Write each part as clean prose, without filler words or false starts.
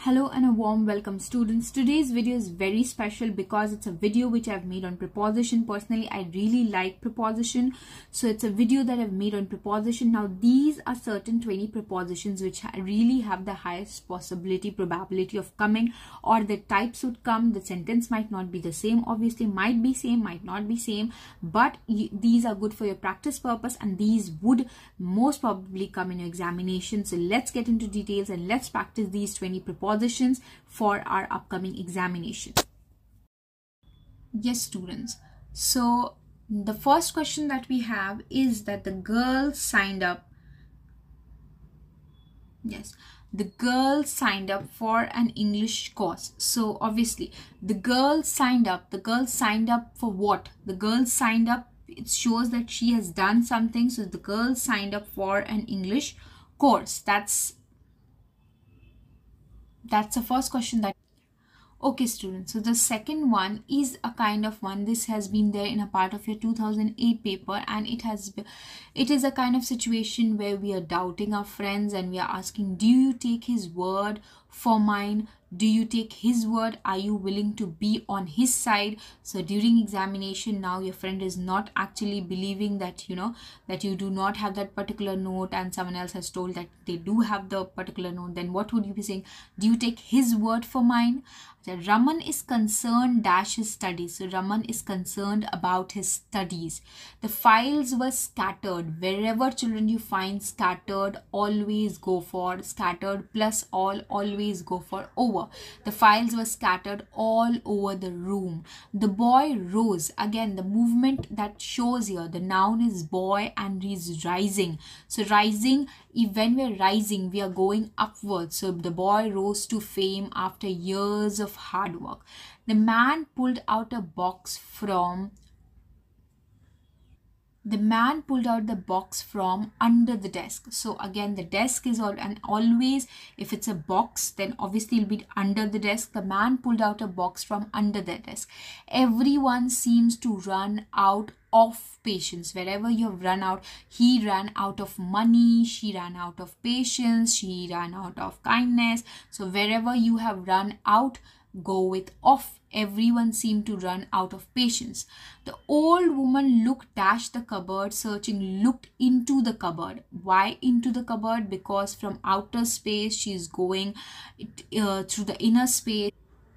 Hello and a warm welcome students. Today's video is very special because it's a video which I've made on preposition. Personally, I really like preposition. So it's a video that I've made on preposition. Now these are certain 20 prepositions which really have the highest probability of coming, or the types would come. The sentence might not be the same, obviously might be same, might not be same, but these are good for your practice purpose and these would most probably come in your examination. So let's get into details and let's practice these 20 prepositions for our upcoming examination. Yes, students. So the first question that we have is that the girls signed up. Yes, the girls signed up for an English course. So obviously the girls signed up. The girls signed up for what? The girls signed up, it shows that she has done something. So the girls signed up for an English course. That's the first question that. Okay students, so the second one is a kind of one. This has been there in a part of your 2008 paper, and it is a kind of situation where we are doubting our friends and we are asking, do you take his word for mine? Do you take his word? Are you willing to be on his side? So during examination, now your friend is not actually believing that that you do not have that particular note, and someone else has told that they do have the particular note. Then what would you be saying? Do you take his word for mine? Raman is concerned dash his studies. So Raman is concerned about his studies. The files were scattered. Wherever children you find scattered, always go for scattered plus all, always go for over. The files were scattered all over the room. The boy rose. Again, the movement that shows here, the noun is boy and he's rising. So rising, when we're rising, we are going upwards. So the boy rose to fame after years of hard work. The man pulled out a box from under the desk. So again, the desk is all, and always if it's a box, then obviously it'll be under the desk. The man pulled out a box from under the desk. Everyone seems to run out of patience. Wherever you have run out, he ran out of money, she ran out of patience, she ran out of kindness. So wherever you have run out, go with off. Everyone seemed to run out of patience. The old woman looked dash the cupboard, searching, looked into the cupboard. Why into the cupboard? Because from outer space she is going through the inner space.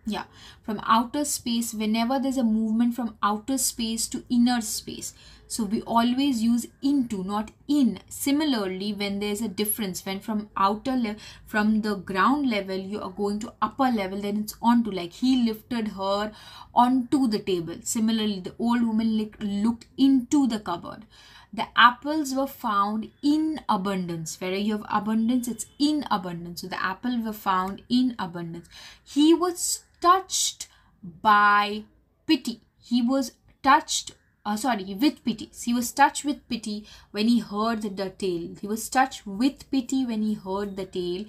Yeah, from outer space, whenever there's a movement from outer space to inner space, so we always use into, not in. Similarly, when there's a difference, when from outer level, from the ground level you are going to upper level, then it's onto, like he lifted her onto the table. Similarly, the old woman looked into the cupboard. The apples were found in abundance. Where you have abundance, it's in abundance. So the apples were found in abundance. He was touched by pity. He was touched with pity. He was touched with pity when he heard the tale. He was touched with pity when he heard the tale.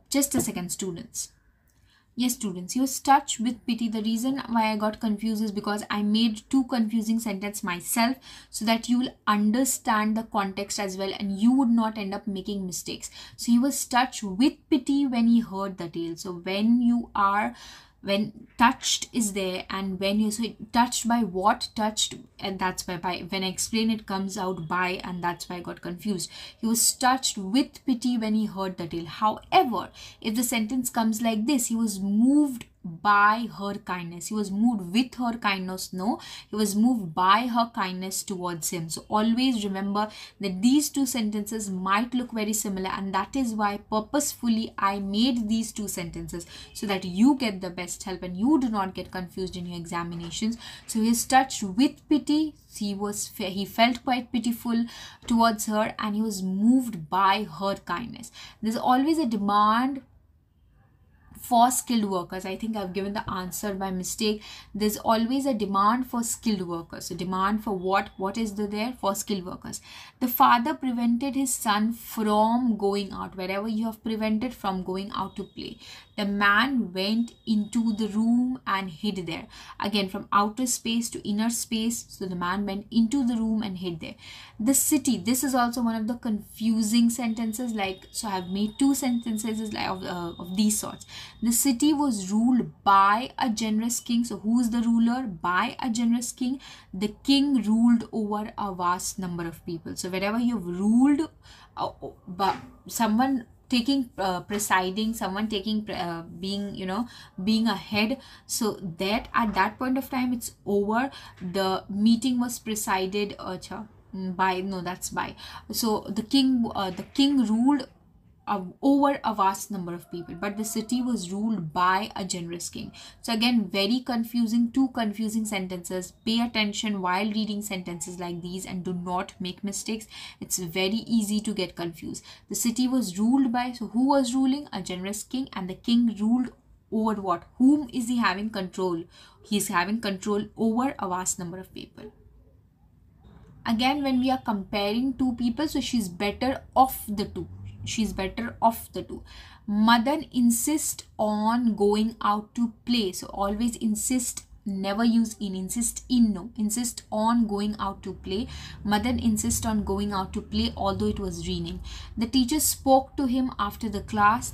Just a second, students. Yes, students, he was touched with pity. The reason why I got confused is because I made two confusing sentences myself, so that you will understand the context as well and you would not end up making mistakes. So he was touched with pity when he heard the tale. So when touched is there, and when you say touched by what, touched, and that's by when I explain it comes out by, and that's why I got confused. He was touched with pity when he heard the tale. However, if the sentence comes like this, he was moved by her kindness. He was moved with her kindness. No, he was moved by her kindness towards him. So always remember that these two sentences might look very similar, and that is why purposefully I made these two sentences, so that you get the best help and you do not get confused in your examinations. So he is touched with pity. He felt quite pitiful towards her, and he was moved by her kindness. There's always a demand for skilled workers. I think I've given the answer by mistake. There's always a demand for skilled workers. So demand for what is there for skilled workers. The father prevented his son from going out. Wherever you have prevented from going out to play, the man went into the room and hid there. Again, from outer space to inner space, so the man went into the room and hid there. The city, this is also one of the confusing sentences, like, so I've made two sentences like of these sorts. The city was ruled by a generous king. So who is the ruler? By a generous king. The king ruled over a vast number of people. So wherever you've ruled, but someone taking presiding, someone taking being a head, so that at that point of time it's over. The meeting was presided by, no, that's by, so the king ruled over a vast number of people, but the city was ruled by a generous king. So again, very confusing, two confusing sentences. Pay attention while reading sentences like these and do not make mistakes. It's very easy to get confused. The city was ruled by, so who was ruling? A generous king, and the king ruled over what? Whom is he having control? He's having control over a vast number of people. Again, when we are comparing two people, so she's better off the two. She's better off the two. Madan insists on going out to play. So always insist, never use in. Insist in, no. Insist on going out to play. Madan insists on going out to play although it was raining. The teacher spoke to him after the class.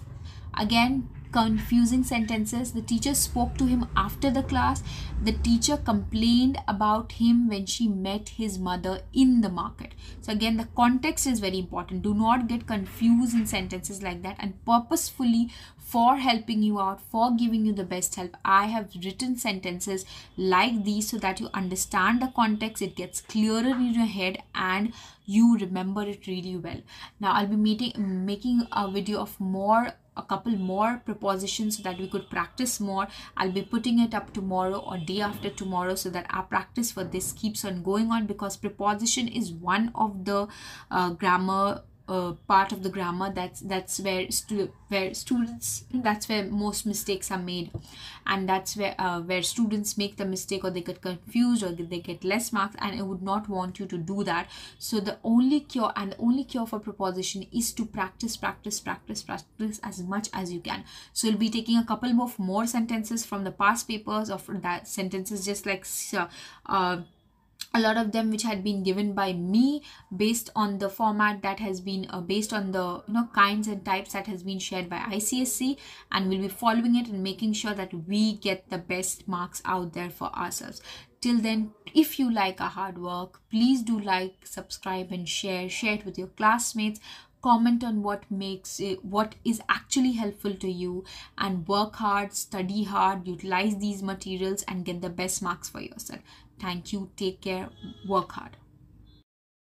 Again, confusing sentences. The teacher spoke to him after the class. The teacher complained about him when she met his mother in the market. So again, the context is very important. Do not get confused in sentences like that, and purposefully, for helping you out, for giving you the best help, I have written sentences like these so that you understand the context, it gets clearer in your head, and you remember it really well. Now I'll be making a video of a couple more prepositions so that we could practice more. I'll be putting it up tomorrow or day after tomorrow so that our practice for this keeps on going on, because preposition is one of the grammar part of the grammar that's where students, that's where most mistakes are made, and that's where students make the mistake, or they get confused, or they get less marks, and I would not want you to do that. So the only cure for preposition is to practice as much as you can. So you'll be taking a couple of more sentences from the past papers, of that sentences just like a lot of them which had been given by me based on the format that has been based on the kinds and types that has been shared by ICSE, and we'll be following it and making sure that we get the best marks out there for ourselves. Till then, if you like our hard work, please do like, subscribe and share it with your classmates. Comment on what is actually helpful to you, and work hard, study hard, utilize these materials and get the best marks for yourself. Thank you. Take care. Work hard.